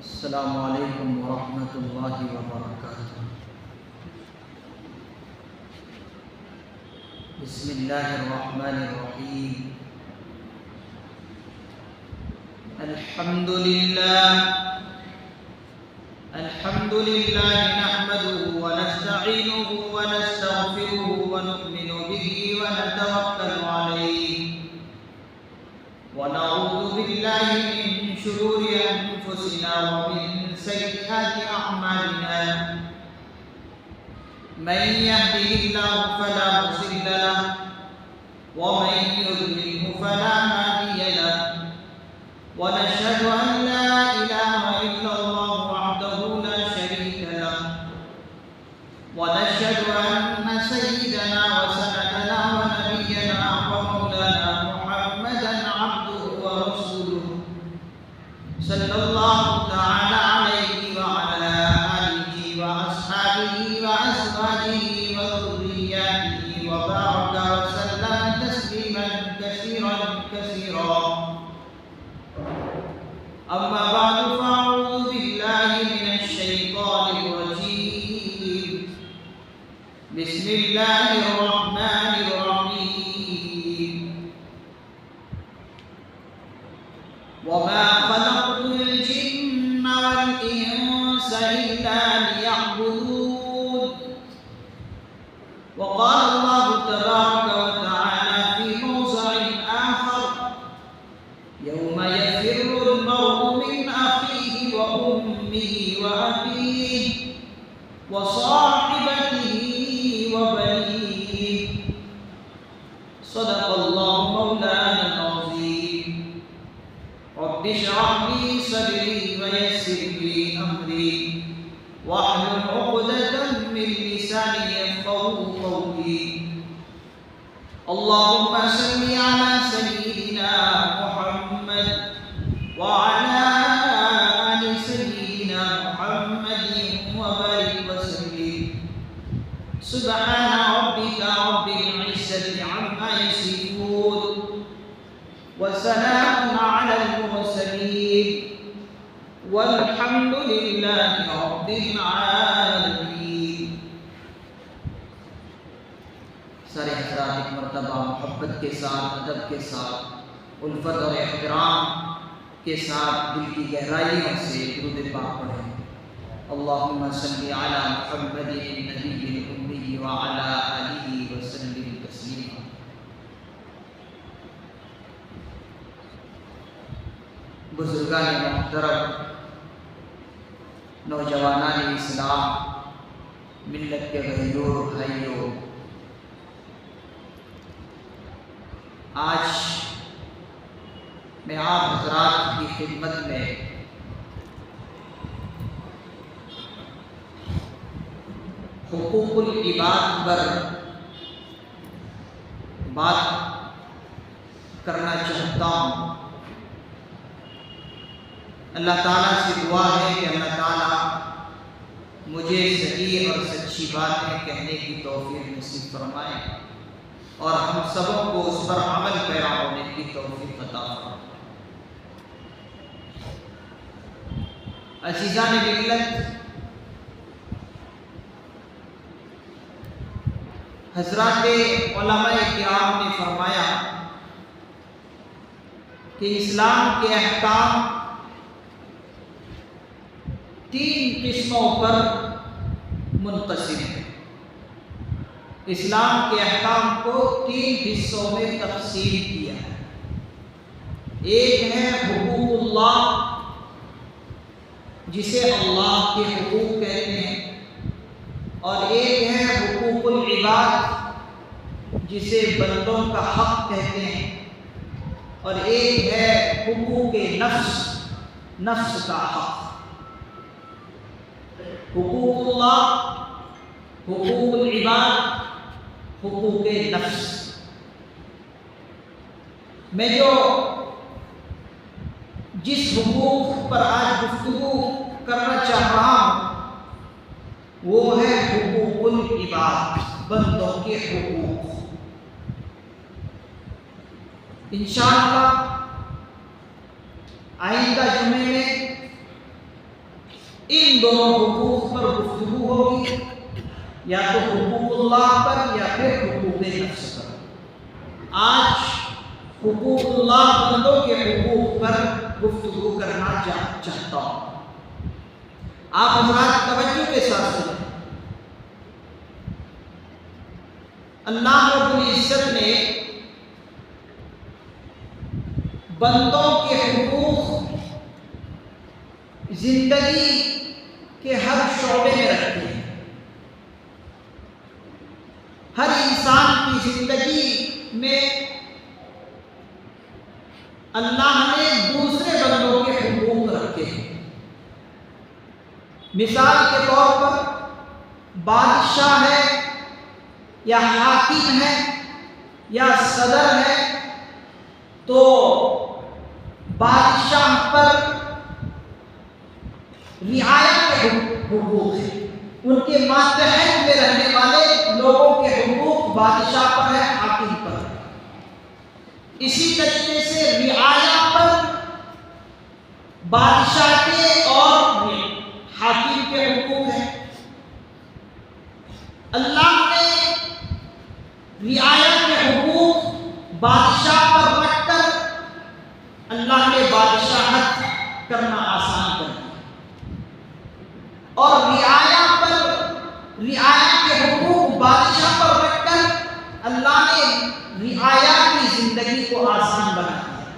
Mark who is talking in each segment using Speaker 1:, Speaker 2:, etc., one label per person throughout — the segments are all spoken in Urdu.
Speaker 1: السلام علیکم ورحمۃ اللہ وبرکاتہ۔ بسم اللہ الرحمن الرحیم۔ الحمد للہ نحمده ونستعینه ونستغفره ونؤمن به ونتوکل علیہ ونعوذ باللہ من شرور انفسنا ومن سیئات اعمالنا، من يهده الله فلا مضل له ومن يضلل فلا هادي له، ونشهد ان لا اله الا الله وحده لا شريك له، ونشهد ان سيدنا وسندنا ونبينا ومولانا محمدا عبده ورسوله صلى الله تعالى عليه وعلى آله وأصحابه وأزواجه وذرياته وبارك وسلم تسليما كثيرا كثيرا، أما بعد فأعوذ بالله من الشيطان الرجيم، بسم الله الرحمن الرحيم، وما خلقت الجن والإنس إلا ليعبدون، وقال الله تبارك وتعالى في موضع آخر: يوم يفر المرء من أخيه وأمه وأبيه وصاحبته وبنيه، صدق الله مولانا العظيم. رب اشرح لي صدري ويسر لي أمري واحلل عقدة من لساني يفقهوا قولي. اللهم صل على سيدنا محمد وعلى آل سيدنا محمد وبارك وسلم. سبحان ربك رب العزة عما يصفون وسلام على المرسلين والحمد لله رب العالمين. سارے حضرات ایک مرتبہ محبت کے ساتھ، ادب کے ساتھ، الفت اور احترام کے ساتھ دل کی گہرائیوں سے درود پاک پڑھیں۔ اللہم صلی علی محمد النبی الأمی وعلی آلہ وسلم تسلیما۔ بزرگان محترم، نوجوانان اسلام، ملت کے غیور بھائیوں، آج میں آپ حضرات کی خدمت میں حقوق العباد پر بات کرنا چاہتا ہوں۔ اللہ تعالیٰ سے دعا ہے کہ اللہ تعالیٰ مجھے صحیح اور سچی باتیں کہنے کی توفیق نصیب فرمائے اور ہم سبوں کو اس پر عمل پیرا ہونے کی توفیق عطا فرمائے۔ عزیزان ملت، حضرات علماء کرام نے فرمایا کہ اسلام کے احکام تین قسموں پر منقسم ہے۔ اسلام کے احکام کو تین حصوں میں تقسیم کیا ہے۔ ایک ہے حقوق اللہ، جسے اللہ کے حقوق کہتے ہیں، اور ایک ہے حقوق العباد، جسے بندوں کا حق کہتے ہیں، اور ایک ہے حقوق نفس، نفس کا حق۔ حقوق اللہ، حقوق العباد، حقوق نفس۔ میں جس حقوق پر آج گفتگو کرنا چاہ رہا ہوں وہ ہے حقوق العباد، بندوں کے حقوق۔ انشاءاللہ آئندہ جمعے میں ان دونوں حقوق پر گفتگو ہوگی، یا تو حقوق اللہ پر یا پھر حقوق نفس پر۔ آج حقوق اللہ بندوں کے حقوق پر گفتگو کرنا چاہتا ہوں۔ آپ حضرات توجہ کے ساتھ سنیں۔ اللہ رب العزت نے بندوں کے حقوق زندگی کے ہر شعبے میں رکھے ہیں۔ ہر انسان کی زندگی میں اللہ نے دوسرے بندوں کے حقوق رکھے ہیں۔ مثال کے طور پر بادشاہ ہے یا حاکم ہے یا صدر ہے، تو بادشاہ پر رعایا کے حقوق ہیں، ان کے ماتحت میں رہنے والے لوگوں کے حقوق بادشاہ پر ہے، حاکم پر ہے۔ اسی طریقے سے رعایا پر بادشاہ کے اور حاکم کے حقوق ہیں۔ اللہ نے رعایا کے حقوق بادشاہ پر رکھ کر اللہ نے بادشاہت کرنا آسان کر دیا، اور رعایا کے حقوق بادشاہ پر رکھ کر اللہ نے رعایا کی زندگی کو آسان بنا دیا،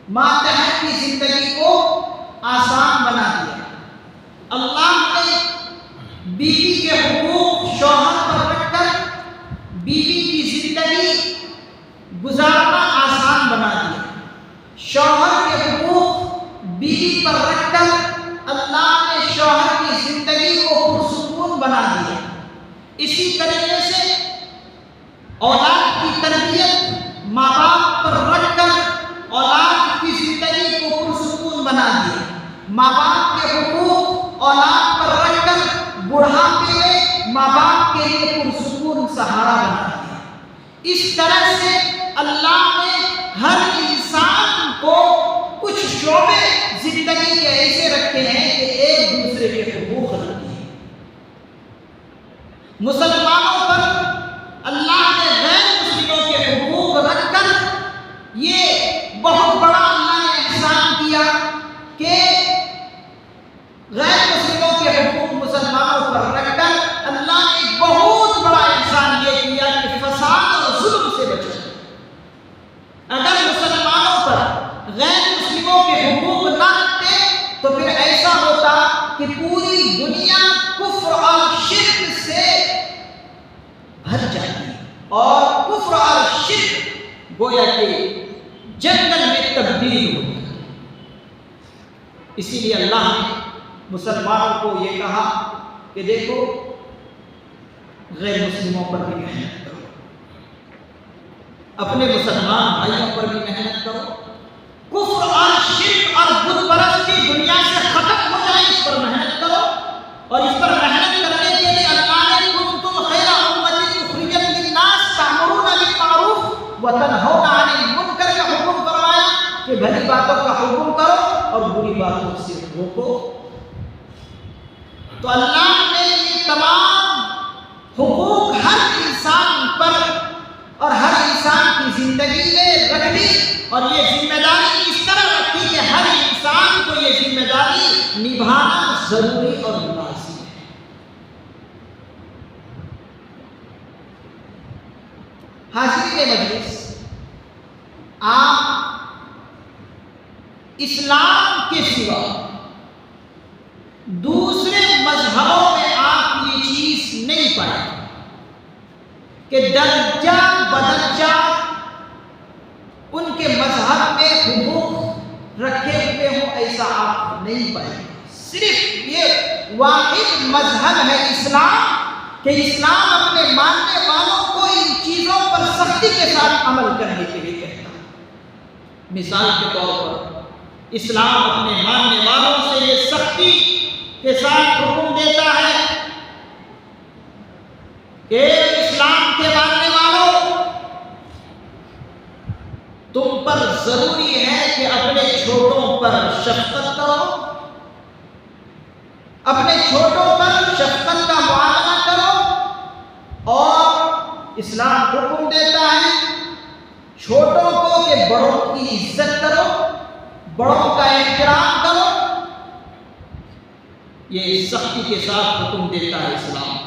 Speaker 1: ماتحت کی زندگی کو آسان بنا دیا۔ اللہ نے بیوی کے حقوق شوہر پر رکھ کر بیوی کی زندگی گزارنا آسان بنا دیا، شوہر کے حقوق بیوی پر رکھ کر اللہ نے شوہر کی زندگی کو پرسکون بنا دیا۔ اسی طریقے سے اولاد کی تربیت ماں باپ پر رکھ کر اولاد کی زندگی کو پرسکون بنا دیا، ماں باپ کے حقوق اولاد پر رکھ کر بڑھاپے میں ماں باپ کے لیے پرسکون سہارا بنا دیا۔ اس طرح سے اللہ نے ہر انسان کو کچھ شعبے زندگی کے ایسے رکھے ہیں کہ ایک دوسرے کے حقوق رکھتے ہیں۔ مسلمانوں پر اللہ نے غیر مسلموں کے حقوق رکھ کر یہ بہت بڑا اللہ نے احسان کیا کہ غیر مسلموں کے حقوق مسلمانوں پر رکھ کر اللہ نے ایک بہت بڑا احسان یہ کیا کہ فساد اور ظلم سے بچے۔ اگر مسلمانوں پر غیر مسلموں کے حقوق نہ رکھتے تو پھر ایسا ہوتا کہ پوری دنیا کفر اور شرک سے بھر جاتی اور کفر اور شرک گویا کہ جنگل میں تبدیل ہو جاتی۔ اسی لیے اللہ نے مسلمانوں کو یہ کہا کہ دیکھو غیر مسلموں پر بھی محنت کرو، اپنے مسلمان بھائیوں پر بھی محنت کرو، کفر اور شرک اور بت پرستی دنیا سے ختم ہو جائے اس پر محنت کرو۔ اور اس پر محنت کرنے کے لیے اللہ نے کنتم خیر امۃ اخرجت للناس تأمرون بالمعروف وتنہون عن المنکر کا حکم فرمایا کہ بھلی باتوں کا حکم کرو اور بری باتوں سے روکو۔ تو اللہ نے یہ تمام حقوق ہر انسان پر اور ہر انسان کی زندگی میں رکھ دی، اور یہ ذمہ داری اس طرح رکھی کہ ہر انسان کو یہ ذمہ داری نبھانا ضروری اور لازمی ہے۔ حاضرین مجلس، آپ اسلام کے سوا دوسرے مذہبوں میں آپ یہ چیز نہیں پائیں کہ درجہ بدرجہ ان کے مذہب میں حقوق رکھے ہوئے ہوں، ایسا آپ نہیں پائیں۔ صرف یہ واحد مذہب ہے اسلام کہ اسلام اپنے ماننے والوں کو ان چیزوں پر سختی کے ساتھ عمل کرنے کے لیے کہتا ہے۔ مثال کے طور پر اسلام اپنے ماننے والوں سے یہ سختی کے ساتھ حکم دیتا ہے کہ اسلام کے ماننے والوں، تم پر ضروری ہے کہ اپنے چھوٹوں پر شفقت کرو، بڑوں کا احترام کرو، یہ سختی کے ساتھ حکم دیتا ہے اسلام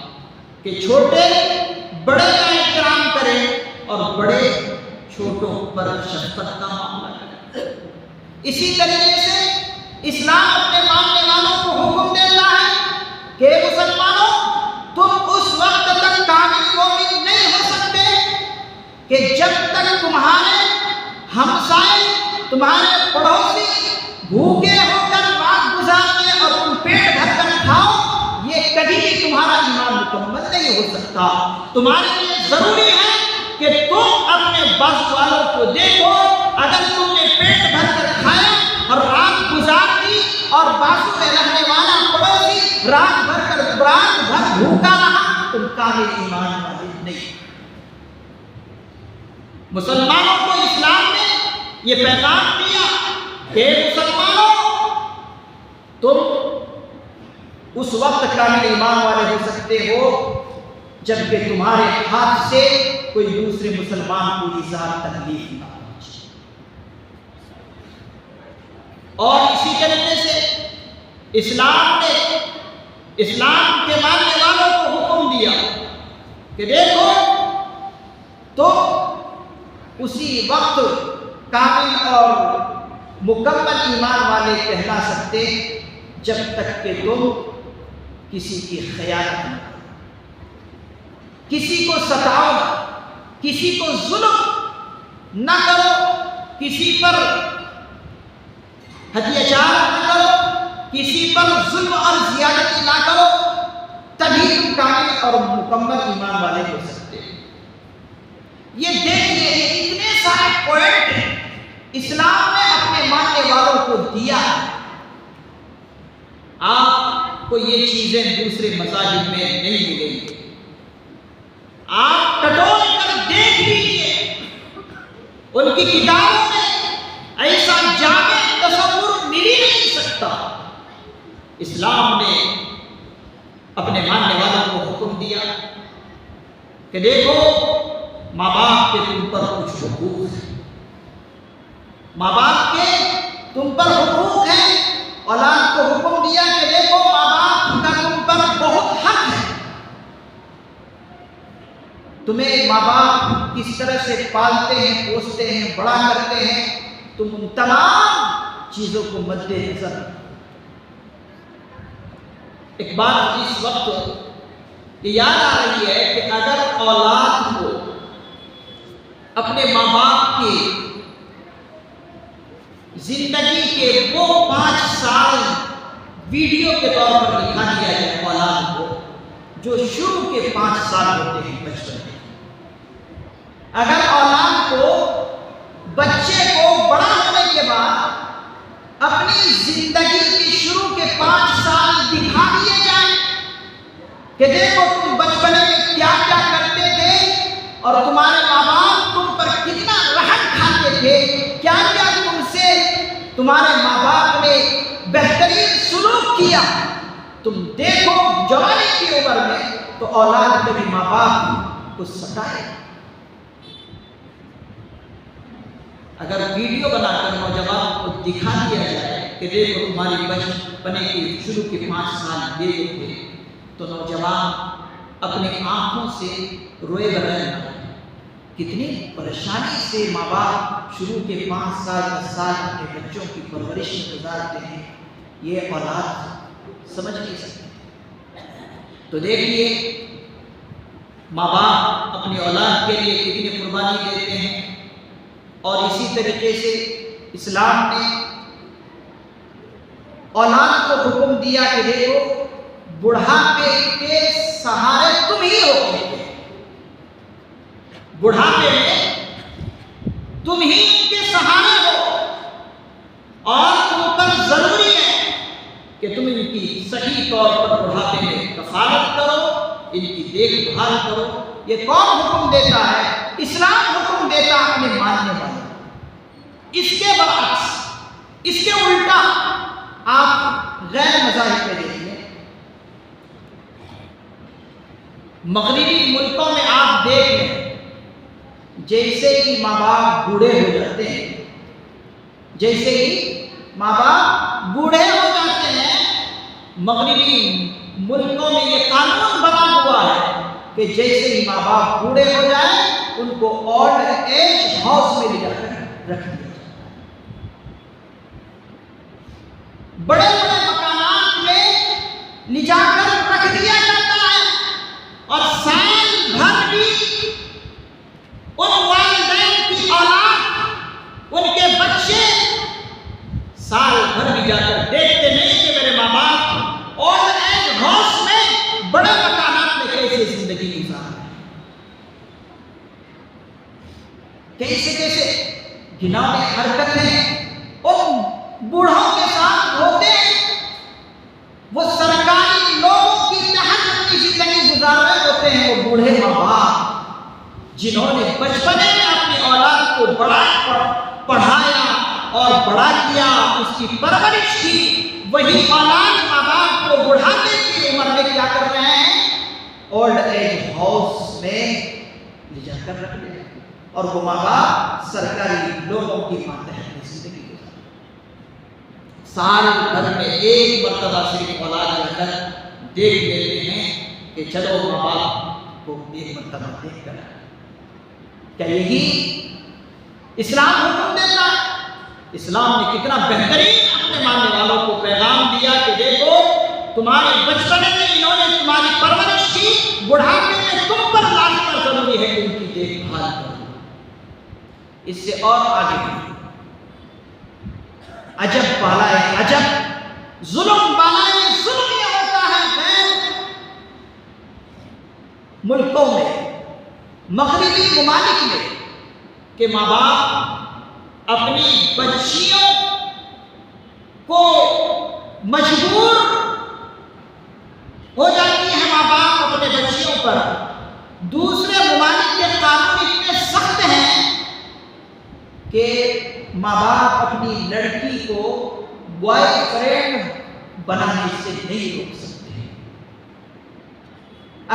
Speaker 1: کہ چھوٹے بڑے کا احترام کریں اور بڑے چھوٹوں پر شفقت کا معاملہ کریں۔ اسی طریقے سے اسلام اپنے ماننے والوں کو حکم دیتا ہے کہ مسلمانوں تم اس وقت تک کامل مومن نہیں ہو سکتے کہ جب تک تمہارے ہمسائے، تمہارے پڑوسی بھوکے ہو کر رات گزارتے اور تم پیٹ بھر کر کھاؤ، یہ کبھی بھی تمہارا ایمان مکمل نہیں ہو سکتا۔ تمہارے لیے ضروری ہے کہ تم اپنے بازو والوں کو دیکھو، اگر تم نے پیٹ بھر کر کھایا اور رات گزار دی اور بازو میں رہنے والا پڑوسی رات بھر بھوکا رہا، تم کامل ایمان والے نہیں۔ مسلمانوں کو اسلام نے یہ پیغام دیا کہ مسلمانوں تم اس وقت کامل ایمان والے ہو سکتے ہو جبکہ تمہارے ہاتھ سے کوئی دوسرے مسلمان کو ایذا تکلیف نہ پہنچے۔ اور اسی طریقے سے اسلام نے اسلام کے ماننے والوں کو حکم دیا کہ دیکھو تم اسی وقت کامل اور مکمل ایمان والے کہلا سکتے جب تک کہ تم کسی کی خیانت نہ کرو، کسی کو ستاؤ نہ، کسی کو ظلم نہ کرو، کسی پر ہدیہ چار نہ کرو، کسی پر ظلم اور زیادتی نہ کرو، تبھی تم کامل اور مکمل ایمان والے ہو سکتے ہیں۔ یہ دیکھیے اتنے سارے پوائنٹ ہیں اسلام نے اپنے ماننے والوں کو دیا ہے۔ آپ کو یہ چیزیں دوسرے مذاہب میں نہیں ملیں گی۔ آپ ٹٹول کر دیکھ لیجیے، ان کی کتابوں میں ایسا جامع تصور مل ہی نہیں سکتا۔ اسلام نے اپنے ماننے والوں کو حکم دیا کہ دیکھو ماں باپ کے تم پر کچھ حقوق ہیں، ماں باپ کے تم پر حقوق ہیں۔ اولاد کو حکم دیا کہ دیکھو ماں باپ کا تم پر بہت حق ہے، تمہیں ماں باپ کس طرح سے پالتے ہیں، پوستے ہیں، بڑا کرتے ہیں، تم ان تمام چیزوں کو مد نظر رکھو۔ ایک بات اس وقت یہ یاد آ رہی ہے کہ اگر اولاد کو اپنے ماں باپ کی زندگی کے وہ 5 سال ویڈیو کے طور پر دکھا دیا جائے اولاد کو، جو شروع کے 5 سال ہوتے ہیں بچپن میں، اگر اولاد کو بچے کو بڑا ہونے کے بعد اپنی زندگی کی شروع کے 5 سال دکھا دیے جائیں کہ دیکھو تم بچپن میں کیا کیا کرتے تھے اور تمہارے ماں باپ تم پر کتنا رحم کھاتے تھے، کیا کیا تم سے تمہارے ماں باپ نے بہترین سلوک کیا، تم دیکھو جوانی کی عمر میں، تو اولاد کبھی ماں باپ کو ستائے۔ اگر ویڈیو بنا کر نوجوان کو دکھا دیا جائے کہ دیکھو تمہاری بچپنے کی شروع کے 5 سال یہ تھے، تو نوجوان اپنے آنکھوں سے روئے بغیر نہ رہے۔ کتنی پریشانی سے ماں باپ شروع کے 5 سال 10 سال اپنے بچوں کی پرورش میں گزارتے ہیں، یہ اولاد سمجھ نہیں سکتے۔ تو دیکھیے ماں باپ اپنی اولاد کے لیے کتنی قربانی دیتے ہیں۔ اور اسی طریقے سے اسلام نے اولاد کو حکم دیا کہ دیکھو بڑھاپے کے سہارے تم ہی ہو، بڑھاپے میں تم ہی ان کے سہارے ہو، اور تم پر ضروری ہے کہ تم ان کی صحیح طور پر بڑھاپے میں کفالت کرو، ان کی دیکھ بھال کرو۔ یہ کون حکم دیتا ہے؟ اسلام حکم دیتا اپنے ماننے والے۔ اس کے برعکس، اس کے الٹا آپ غیر مذاہب میں دیکھ لیں، مغربی ملکوں میں آپ دیکھ لیں، جیسے ہی ماں باپ بوڑھے ہو جاتے ہیں، جیسے ہی ماں باپ بوڑھے ہو جاتے ہیں، مغربی ملکوں میں یہ قانون بنا ہوا ہے کہ جیسے ہی ماں باپ بوڑھے ہو جائیں ان کو اولڈ ایج ہاؤس میں لے جا کر رکھ دیا جاتا ہے۔ بڑے بڑے مکانات میں لے جا کر رکھ دیا جاتا ہے، اور سال بھر بھی ان والدین کی اولاد، ان کے بچے سال بھر بھی جا کر دیکھتے نہیں کہ میرے ماں باپ اولڈ ایج ہاؤس میں بڑے مکانات میں کیسے زندگی گزار رہے ہیں، کیسے کیسے گھناؤنی حرکتیں ان بوڑھوں کے ساتھ ہوتے ہیں۔ وہ سرکاری لوگوں کی تحت اپنی زندگی گزار رہے ہوتے ہیں، وہ بوڑھے ماں باپ جنہوں نے بچپنے میں اپنی اولاد کو پڑھایا اور بڑا کیا، اس کی پرورش کی، وہی اولاد ماں باپ کو بڑھانے کی عمر میں کیا کر رہے ہیں؟ اولڈ ایج ہاؤس میں لے جا کر رکھ دیا، اور وہ ماں باپ سرکاری لوگوں کی ماتحت زندگی گزار سال بھر میں ایک مرتبہ صرف اولاد جا کر دیکھ لیتے ہیں کہ چلو ماں باپ کو ایک مرتبہ دیکھ کر۔ کیا یہی اسلام حکم دیتا ہے؟ اسلام نے کتنا بہترین اپنے ماننے والوں کو پیغام دیا کہ دیکھو تمہارے بچپنے میں انہوں نے تمہاری پرورش کی، بڑھاپے میں تم پر لازم ضروری ہے کہ ان کی دیکھ بھال کرو۔ اس سے اور آگے بڑھیں، عجب بالائے عجب، ظلم بالائے ظلم یہ ہوتا ہے غیر ملکوں میں، مغربی ممالک میں، کہ ماں باپ اپنی بچیوں کو مجبور ہو جاتی ہیں، ماں باپ اپنے بچیوں پر۔ دوسرے ممالک کے قانون اتنے سخت ہیں کہ ماں باپ اپنی لڑکی کو بوائے فرینڈ بنانے سے نہیں روک سکتے۔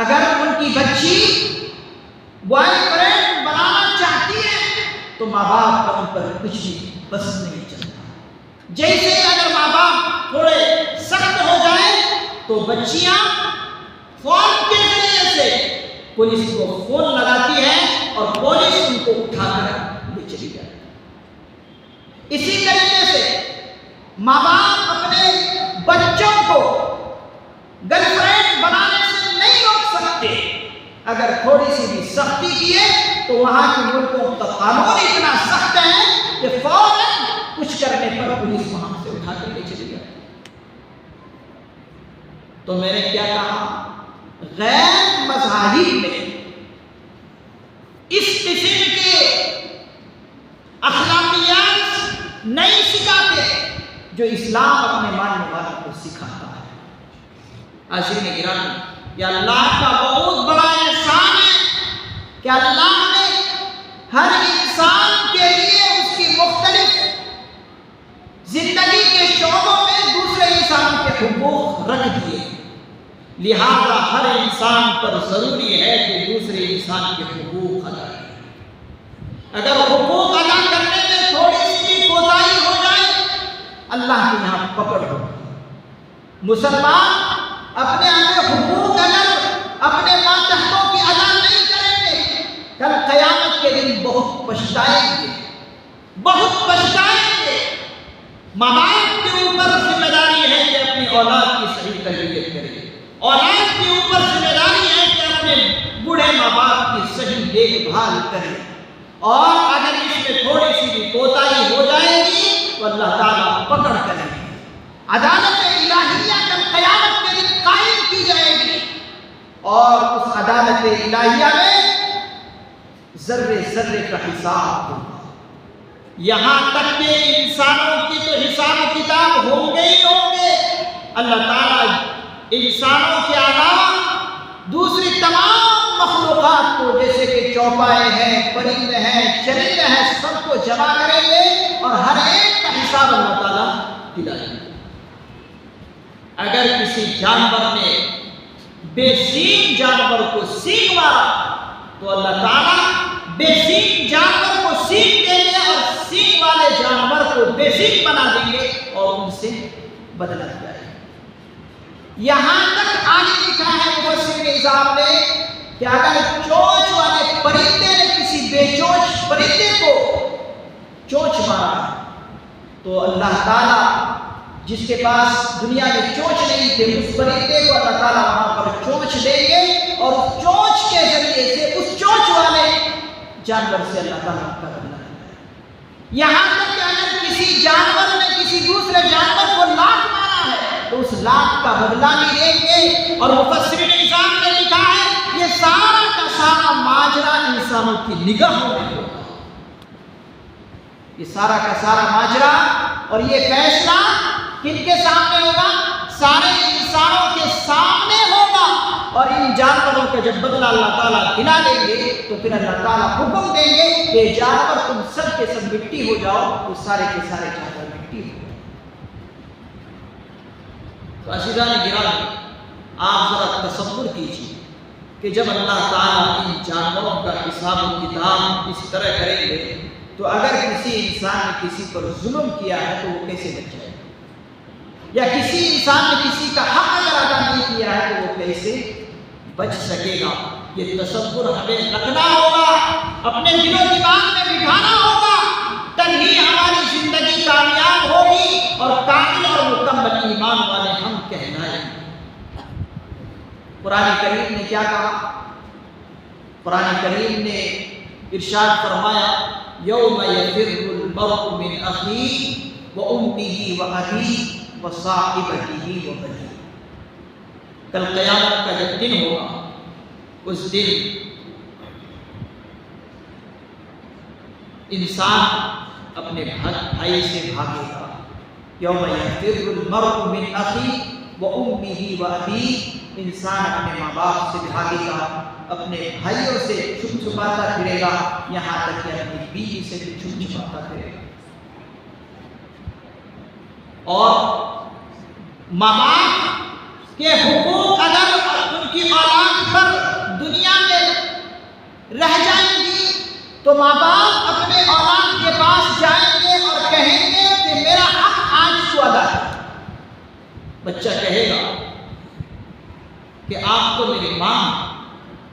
Speaker 1: اگر ان کی بچی بوائے فرینڈ بنانا چاہتی ہے تو ماں باپ کا ان پر کچھ بھی بس نہیں چلتا۔ جیسے اگر ماں باپ تھوڑے سخت ہو جائیں تو بچیاں فون کے ذریعے سے پولیس کو فون لگاتی ہے اور پولیس ان کو اٹھا کر لے چلی جاتی ہے۔ اسی طریقے سے ماں باپ اپنے بچوں کو گرل فرینڈ بنانے سے نہیں روک سکتے۔ اگر تھوڑی سی بھی سختی کیے تو وہاں کے ملکوں کا قانون اتنا سخت ہے کہ فوراً کچھ کرنے پر پولیس وہاں سے اٹھا کر لے چلی جاتی۔ تو میں نے کیا کہا؟ غیر مذاہب میں اس قسم کے اخلاقیات نہیں سکھاتے جو اسلام اپنے ماننے والوں کو سکھاتا ہے۔ حاضرین گرامی، یہ اللہ کا بہت بڑا احسان ہے کہ اللہ نے ہر انسان کے لیے اس کی مختلف زندگی کے شعبوں میں دوسرے انسانوں کے حقوق رکھ دیے، لہذا ہر انسان پر ضروری ہے کہ دوسرے انسان کے حقوق ادا کرے۔ اگر حقوق ادا کرنے میں تھوڑی سی کوتاہی ہو جائے اللہ کے یہاں پکڑ ہو۔ مسلمان اپنے حقوق اگر اپنے ماتحتوں کی ادا نہیں کریں گے، کل قیامت کے دن بہت پچھتائیں گے، بہت پچھتائیں گے۔ ماں باپ کے اوپر ذمہ داری ہے کہ اپنی اولاد کی صحیح تربیت کرے، اولاد کے اوپر ذمہ داری ہے کہ اپنے بوڑھے ماں باپ کی صحیح دیکھ بھال کرے، اور اگر اس میں تھوڑی سی بھی کوتاہی ہو جائے گی تو اللہ تعالیٰ پکڑ کرے گی۔ عدالت الہیہ کل قیامت کے دن قائم کی جائے گی، اور اس عدالت الہیہ میں ذرے ذرے کا حساب ہوگا۔ یہاں تک کہ انسانوں کی تو حساب و کتاب ہوں گے ہی ہوں گے۔ اللہ تعالیٰ انسانوں کے علاوہ دوسری تمام مخلوقات کو، جیسے کہ چوپائے ہیں، پرندے ہیں، چرندے ہیں، سب کو جمع کریں گے اور ہر ایک کا حساب اللہ تعالیٰ دلائیں گے۔ اگر کسی جانور نے بے سینگ جانور کو سینگ مارا تو اللہ تعالیٰ بے سینگ جانور کو سینگ دیں گے اور سینگ والے جانور کو بےسیک بنا دیں گے اور ان سے بدلا جائے گا۔ یہاں تک آگے لکھا ہے مفسر نظام نے کہ اگر چونچ والے پرندے نے کسی بے چونچ پرندے کو چونچ مارا تو اللہ تعالیٰ جس کے پاس دنیا میں چونچ نہیں تھے اس پرندے کو اللہ تعالیٰ وہاں پر چونچ دیں گے اور اس چونچ کے ذریعے سے اس چونچ والے جانور سے اللہ تعالیٰ کا بدلہ لے گا۔ یہاں تک کہ اگر کسی جانور نے کسی دوسرے جانور کو لات مارا ہے تو اس لات کا بدلہ بھی دیں گے۔ اور مفسرین نظام نے لکھا ہے یہ سارا کا سارا ماجرا انسانوں کی نگاہوں میں ہوگا، یہ سارا کا سارا ماجرا اور یہ فیصلہ کن کے سامنے ہوگا؟ سارے انسانوں کے سامنے ہوگا۔ اور ان جانوروں کا جب بدلہ اللہ تعالیٰ دلا دیں گے تو پھر اللہ تعالیٰ حکم دیں گے کہ جانور تم سب کے سب مٹی ہو جاؤ، تو سارے کے سارے جانور مٹی ہو جاؤ۔ تو عزیزان گرامی، آپ ذرا تصور کیجیے کہ جب اللہ تعالیٰ ان جانوروں کا حساب و کتاب اس طرح کریں گے تو اگر کسی انسان نے کسی پر ظلم کیا ہے تو وہ کیسے بچ جائے گا؟ یا کسی انسان نے کسی کا حق اگر ادا نہیں کیا ہے تو وہ کیسے بچ سکے گا؟ یہ تصور ہمیں رکھنا ہوگا، اپنے دل و دماغ میں بٹھانا ہوگا، تبھی ہماری زندگی کامیاب ہوگی اور کامل اور مکمل ایمان والے ہم کہلائیں گے۔ قرآن کریم نے کیا کہا؟ قرآن کریم نے ارشاد فرمایا یوم یفر المرء من اخیہ وامہ وابیہ وصاحبتہ وبنیہ۔ کل قیامت کا جب دن ہوگا اس دن انسان اپنے بھائی سے بھاگے گا۔ یوم یفر المرء من اخیہ وامہ وابیہ، انسان اپنے ماں باپ سے بھاگے گا، اپنے بھائیوں سے چھپ چھپاتا پھرے گا، یہاں تک کہ اپنی بیوی سے بھی چھپ چھپاتا پھرے گا۔ اور ماں باپ کے حقوق اگر ان کی اولاد پر دنیا میں رہ جائیں گی تو ماں باپ اپنے اولاد کے پاس جائیں گے اور کہیں گے کہ میرا حق آج تو ادا ہے۔ بچہ کہے گا کہ آپ تو میری ماں ہیں،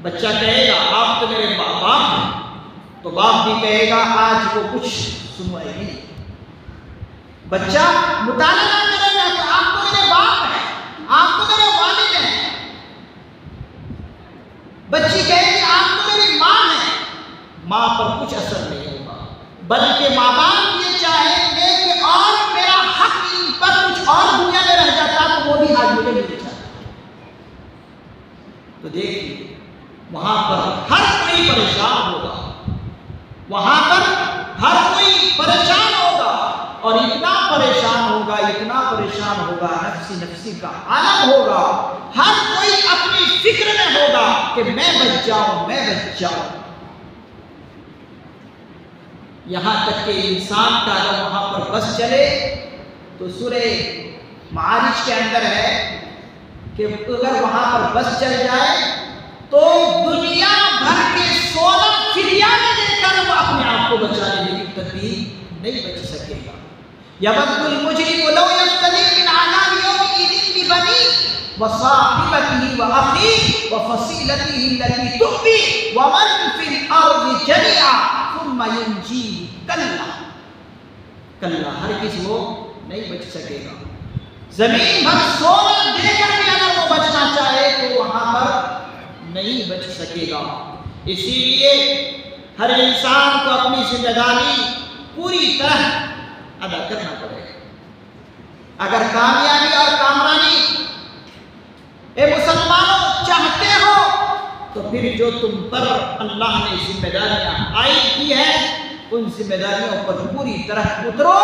Speaker 1: بچہ کہے گا آپ تو میرے باپ ہیں، تو باپ بھی کہے گا آج وہ کچھ سنوائے گی۔ بچہ مطالعہ کرے گا کہ آپ تو میرے باپ ہیں، آپ تو میرے والد ہیں۔ بچی کہے گی آپ تو میری ماں ہیں، ماں پر کچھ اثر نہیں ہوگا، بلکہ ماں باپ یہ چاہیں گے کہ اور میرا حق ان پر کچھ اور دنیا میں رہ جاتا تو وہ بھی آج مجھے مل جاتا۔ تو دیکھیے وہاں پر ہر کوئی پریشان ہوگا، وہاں پر ہر کوئی پریشان ہوگا، اور اتنا پریشان ہوگا، اتنا پریشان ہوگا، نفسی نفسی کا عالم ہوگا، ہر کوئی اپنی فکر میں ہوگا کہ میں بچ جاؤں، میں بچ جاؤں۔ یہاں تک کہ انسان کا اگر وہاں پر بس چلے تو سورہ معارج کے اندر ہے کہ اگر وہاں پر بس چل جائے تو دنیا بھر کے 16 فریادیں دے کر وہ اپنے آپ کو بچا لے، لیکن تدبیر نہیں بچ سکے گا۔ یود المجرم لو یفتدی من عذاب یومئذ ببنیہ وصاحبتہ واخیہ وفصیلتہ التی تؤویہ ومن فی الارض جمیعا ثم ینجیہ کلا ہرگز وہ نہیں بچ سکے گا۔ زمین بھر سونا دے کر بھی اگر وہ بچنا چاہے تو وہاں پر نہیں بچ سکے گا۔ اسی لیے ہر انسان کو اپنی ذمہ داری پوری طرح ادا کرنا پڑے گا۔ اگر کامیابی اور کامرانی اے مسلمانوں چاہتے ہو تو پھر جو تم پر اللہ نے ذمہ داریاں عائد کی ہیں ان ذمہ داریوں پر پوری طرح اترو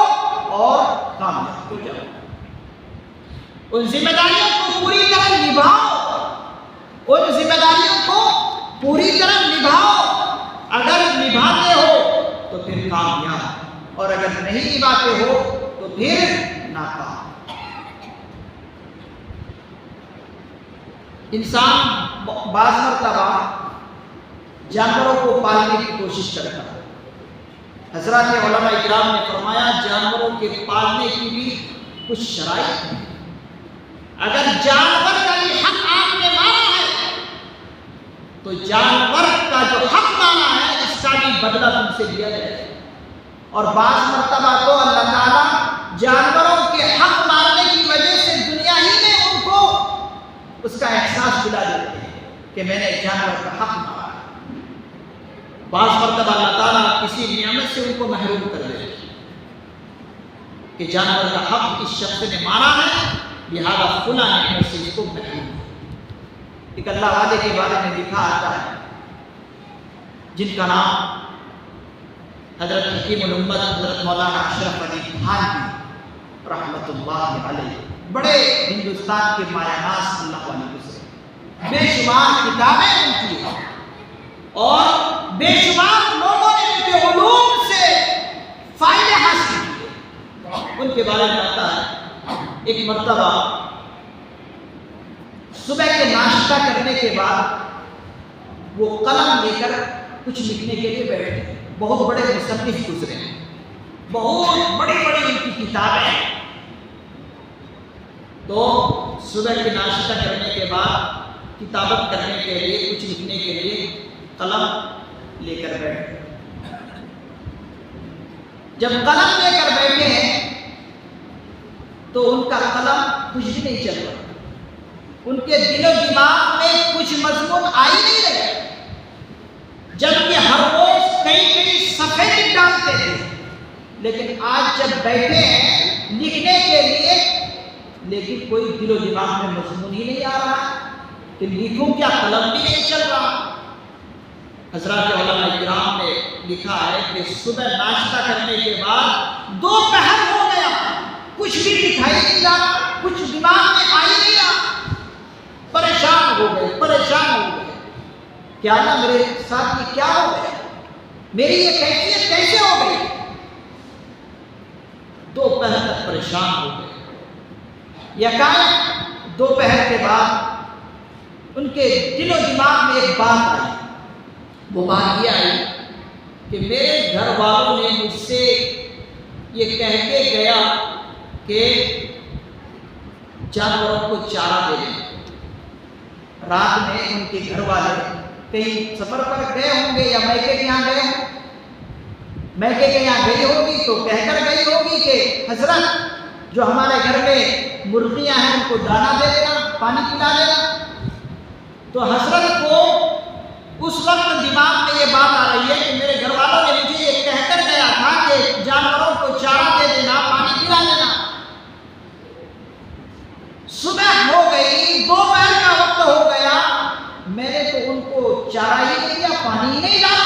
Speaker 1: اور کامیاب ہو جاؤ، ان ذمہ داریوں کو پوری طرح نبھاؤ، ان ذمہ داریوں کو پوری طرح نبھاؤ۔ اگر نبھاتے ہو تو پھر کامیاب، اور اگر نہیں نبھاتے ہو تو پھر ناکام۔ انسان بعض مرتبہ جانوروں کو پالنے کی کوشش کرتا ہے۔ حضرات علماء کرام نے فرمایا جانوروں کے پالنے کی بھی کچھ شرائط ہیں. اگر جانور کا بھی حق آپ نے مانا ہے تو جانور کا جو حق مانا ہے اس کا بھی بدلہ تم سے لیا جائے. اور بعض مرتبہ تو اللہ تعالیٰ جانوروں کے حق ماننے کی وجہ سے دنیا ہی میں ان کو اس کا احساس دلا دیتے ہیں کہ میں نے جانور کا حق مانا. بعض مرتبہ اللہ تعالیٰ کسی نعمت سے ان کو محروم کر دیتے ہیں کہ جانور کا حق اس شخص نے مانا ہے لہذا فلاں نعمت سے اس کو محروم ہے. ایک اللہ والے کے بارے میں لکھا آتا ہے جن کا نام حضرت حکیم الامت حضرت مولانا اشرف علی تھانوی رحمۃ اللہ علیہ، بڑے ہندوستان کے مایہ ناز اللہ والے گزرے. بے شمار کتابیں ان کی ہیں اور بے شمار لوگوں نے ان کے علوم سے فائدے حاصل کیے. ان کے بارے میں آتا ہے ایک مرتبہ صبح کے ناشتہ کرنے کے بعد وہ قلم لے کر کچھ لکھنے کے لیے بیٹھے. بہت بڑے مصنف گزرے ہیں، بہت بڑی بڑی ان کی کتابیں ہیں. تو صبح کے ناشتہ کرنے کے بعد کتابت کرنے کے لیے کچھ لکھنے کے لیے قلم لے کر بیٹھے. جب قلم لے کر بیٹھے ہیں تو ان کا قلم کچھ بھی نہیں چل رہا. ان کے دل و دماغ میں کچھ مضمون آ ہی نہیں رہے، جبکہ ہر روز کئی کئی صفحے لکھ ڈالتے تھے. لیکن آج جب بیٹھے ہیں لکھنے کے لیے لیکن کوئی دل و دماغ میں مضمون ہی نہیں آ رہا کہ لکھوں کیا، قلم بھی نہیں چل رہا. حضرات علماء کرام نے لکھا ہے کہ صبح ناشتہ کرنے کے بعد دوپہر ہو گیا، کچھ بھی دکھائی نہیں رہا، کچھ دماغ میں آ ہی نہیں رہا. پریشان ہو گئے کیا نا میرے ساتھ یہ کیا ہو گیا، میری یہ کیفیت کیسے ہو گئی. دوپہر تک پریشان ہو گئے. یکایک دوپہر کے بعد ان کے دل و دماغ میں ایک بات آئی. وہ بات یہ آئی کہ میرے گھر والوں نے مجھ سے یہ کہہ کے گیا کہ جانوروں کو چارہ دے دیں. رات میں ان کے گھر والے کہیں سفر پر گئے ہوں گے یا میکے کے یہاں گئے ہوں، میکے کے یہاں گئی ہوگی تو کہہ کر گئی ہوگی کہ حضرت جو ہمارے گھر میں مرغیاں ہیں ان کو دانا دے دینا، پانی پلا دینا. تو حضرت کو اس وقت دماغ میں یہ بات آ رہی ہے کہ میرے گھر والوں نے مجھے یہ کہہ کر گیا تھا کہ جانوروں کو چارہ دے دینا، پانی پلا دینا. صبح ہو گئی، دوپہر کا وقت ہو گیا، میں نے تو ان کو چارہ ہی نہیں دیا، پانی ہی نہیں ڈالا.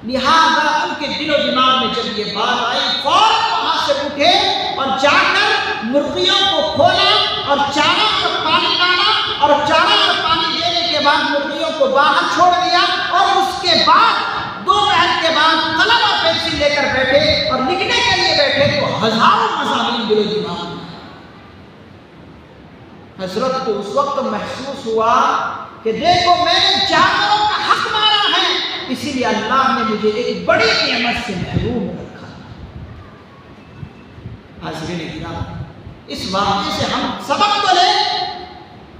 Speaker 1: لہٰذا ان کے دل و دماغ میں جب یہ بات آئی فوراً وہاں سے اٹھے اور جا کر مرغیوں کو کھولا اور چارہ اور پانی ڈالا اور چارہ اور پانی دینے کے بعد مرغیوں کو باہر چھوڑ دیا. اور اس کے بعد دوپہر کے بعد قلم اور پینسل لے کر بیٹھے اور لکھنے کے لیے بیٹھے تو ہزاروں مضامین دل و دماغ میں. حضرت کو اس وقت محسوس ہوا کہ دیکھو میں نے جانوروں کا حق مانا ہے، اسی لیے اللہ نے مجھے ایک بڑی نعمت سے محروم رکھا. حاضرین کرام، اس واقعے سے ہم سبق تو لیں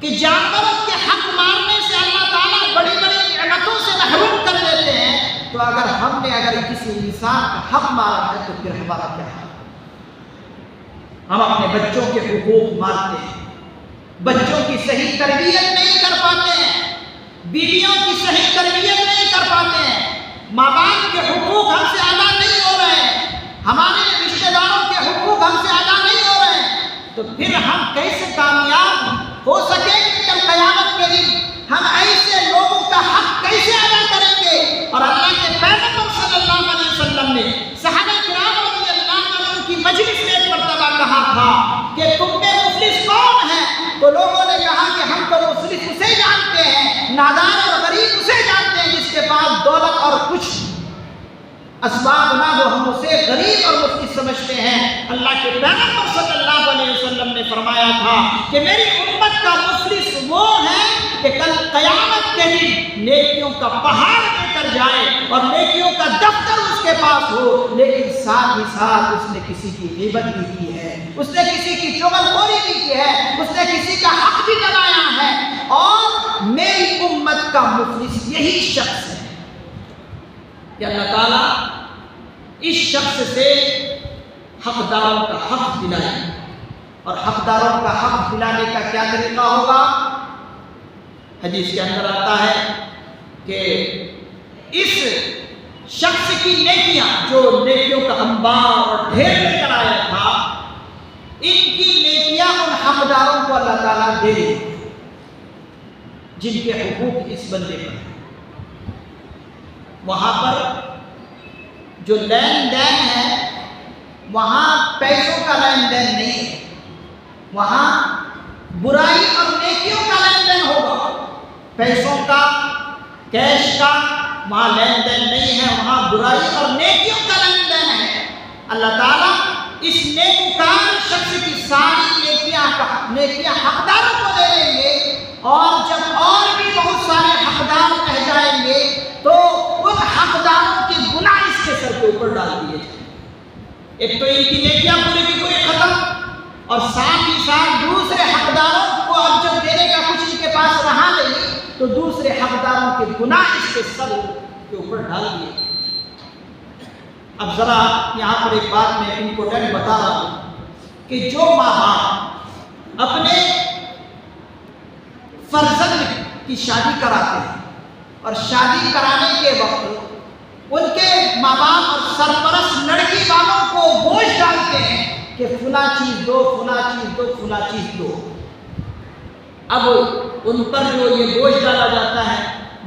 Speaker 1: کہ جانوروں کے حق مارنے سے اللہ تعالیٰ بڑی بڑی نعمتوں سے محروم کر دیتے ہیں. تو ہم نے کسی انسان کا حق مارا ہے تو پھر ہمارا کیا ہے؟ ہم اپنے بچوں کے حقوق مارتے ہیں، بچوں کی صحیح تربیت نہیں کر پاتے ہیں، بیویوں کی صحیح تربیت نہیں کر پاتے ہیں، ماں باپ کے حقوق ہم سے ادا نہیں ہو رہے ہیں، ہمارے رشتہ داروں کے حقوق ہم سے ادا نہیں ہو رہے ہیں. تو پھر ہم کیسے کامیاب ہو سکیں گے کل قیامت کے دن؟ ہم ایسے لوگوں کا حق کیسے ادا کریں گے؟ اور اللہ کے پیغمبر صلی اللہ علیہ وسلم نے صحابہ کرام رضی اللہ عنہ کی مجلس میں ایک مرتبہ کہا تھا کہ تم میں مفلس کون ہے؟ تو لوگوں نے کہا کہ ہم تو مفلس اسے جانتے ہیں، نادار اور غریب اسے جانتے ہیں جس کے پاس دولت اور کچھ اسباب نہ ہو، ہم اسے غریب اور مفلس سمجھتے ہیں. اللہ کے پیغمبر صلی اللہ علیہ وسلم نے فرمایا تھا کہ میری امت کا مفلس وہ ہے
Speaker 2: کہ کل قیامت کے دن نیکیوں کا پہاڑ لے کر جائے اور نیکیوں کا دفتر اس کے پاس ہو، لیکن ساتھ ہی ساتھ اس نے کسی کی غیبت بھی کی ہے، اس نے کسی کی چغلخوری بھی کی ہے، اس نے کسی کا حق بھی جلایا ہے، اور میری امت کا مفلس یہی شخص ہے کہ اللہ تعالیٰ اس شخص سے حقداروں کا حق دلائے۔ اور حقداروں کا حق دلانے کا کیا طریقہ ہوگا؟ حدیث کے اندر آتا ہے کہ اس شخص کی نیکیاں، جو نیکیوں کا انبار اور ڈھیر لے کر آیا تھا، ان کی نیکیاں ان حقداروں کو اللہ تعالیٰ دے دے جن کے حقوق اس بندے پر ہیں۔ وہاں پر جو لین دین ہے، وہاں پیسوں کا لین دین نہیں ہے، وہاں برائی اور نیکیوں کا لین دین ہوگا۔ پیسوں کا، کیش کا وہاں لین دین نہیں ہے، وہاں برائی اور نیکیوں کا لین دین ہے۔ اللہ تعالیٰ اس نیکوکار شخص کی ساری نیکیاں حقداروں کو دے دیں گے، اور جب اور بھی بہت سارے حقدار رہ جائیں گے تو ان حقداروں کے گناہ اس کے سر کے اوپر ڈال دیے جائیں گے۔ ایک تو ان کی نیکیاں پوری کی پوری ختم، اور ساتھ ہی ساتھ دوسرے حقداروں کو اب جب دینے کا کچھ ان کے پاس رہا نہیں تو دوسرے حقداروں کے گناہ اس کے سر کے اوپر ڈال دیے۔ اب ذرا یہاں پر ایک بات میں امپورٹنٹ بتا رہا ہوں کہ جو ماں باپ اپنے فرزند کی شادی کراتے ہیں اور شادی کرانے کے وقت ان کے ماں باپ اور سرپرست لڑکی والوں کو بوجھ ڈالتے ہیں کہ فلاں چیز دو، فلاں چیز دو، فلاں چیز دو۔ اب ان پر جو یہ بوجھ ڈالا جاتا ہے،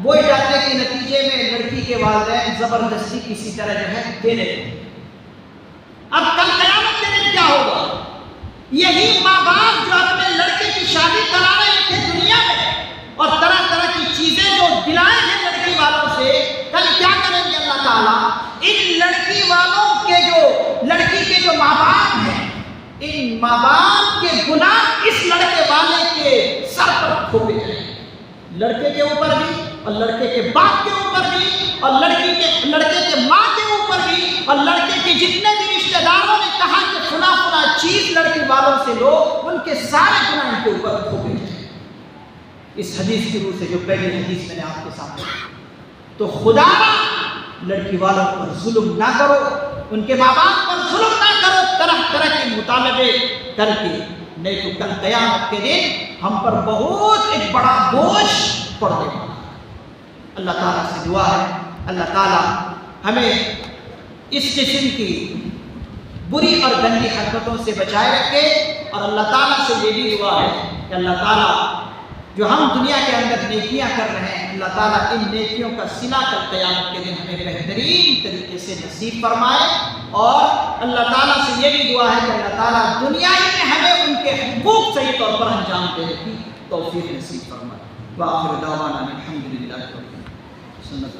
Speaker 2: بوجھ ڈالنے کے نتیجے میں لڑکی کے والدین زبردستی کسی طرح جو ہے دے دیتے ہیں۔ اب کل قیامت کے دن کیا ہوگا؟ یہی ماں باپ جو اپنے لڑکے کی شادی کرا رہے تھے دنیا میں اور طرح طرح کی چیزیں جو دلائے ہیں لڑکی والوں سے، کل کیا کریں گے اللہ تعالیٰ؟ ان لڑکی والوں کے لڑکی کے جو ماں باپ ہیں، ان ماں باپ کے گناہ اس لڑکے والے کے سر پر تھوپے جائیں گے، لڑکے کے اوپر بھی اور لڑکے کے باپ کے اوپر بھی اور لڑکے کے ماں کے اوپر بھی، اور لڑکے کے جتنے بھی رشتہ داروں نے کہا کہ فلاں فلاں چیز لڑکی والوں سے لو، ان کے سارے گناہ ان کے اوپر تھوپے جائیں گے۔ اس حدیث کی روح سے جو پہلی حدیث میں نے آپ کے سامنے، تو خدا لڑکی والوں پر ظلم نہ کرو، ان کے ماں باپ پر ظلم نہ کرو، طرح طرح کے مطالبے کر کے، نہیں تو کل قیامت کے دن ہم پر بہت ایک بڑا بوجھ پڑ دے گا۔ اللہ تعالیٰ سے دعا ہے اللہ تعالیٰ ہمیں اس قسم کی بری اور گندی حرکتوں سے بچائے رکھے، اور اللہ تعالیٰ سے یہ بھی دعا ہے کہ اللہ تعالیٰ جو ہم دنیا کے اندر نیکیاں کر رہے ہیں، اللہ تعالیٰ ان نیکیوں کا صلہ کل قیامت کے دن ہمیں بہترین طریقے سے نصیب فرمائے، اور اللہ تعالیٰ سے یہ بھی دعا ہے کہ اللہ تعالیٰ دنیا ہی میں ہمیں ان کے حقوق صحیح طور پر انجام دینے کی توفیق نصیب فرمائے۔ وآخر دعوانا الحمدللہ رب العالمین۔ سنت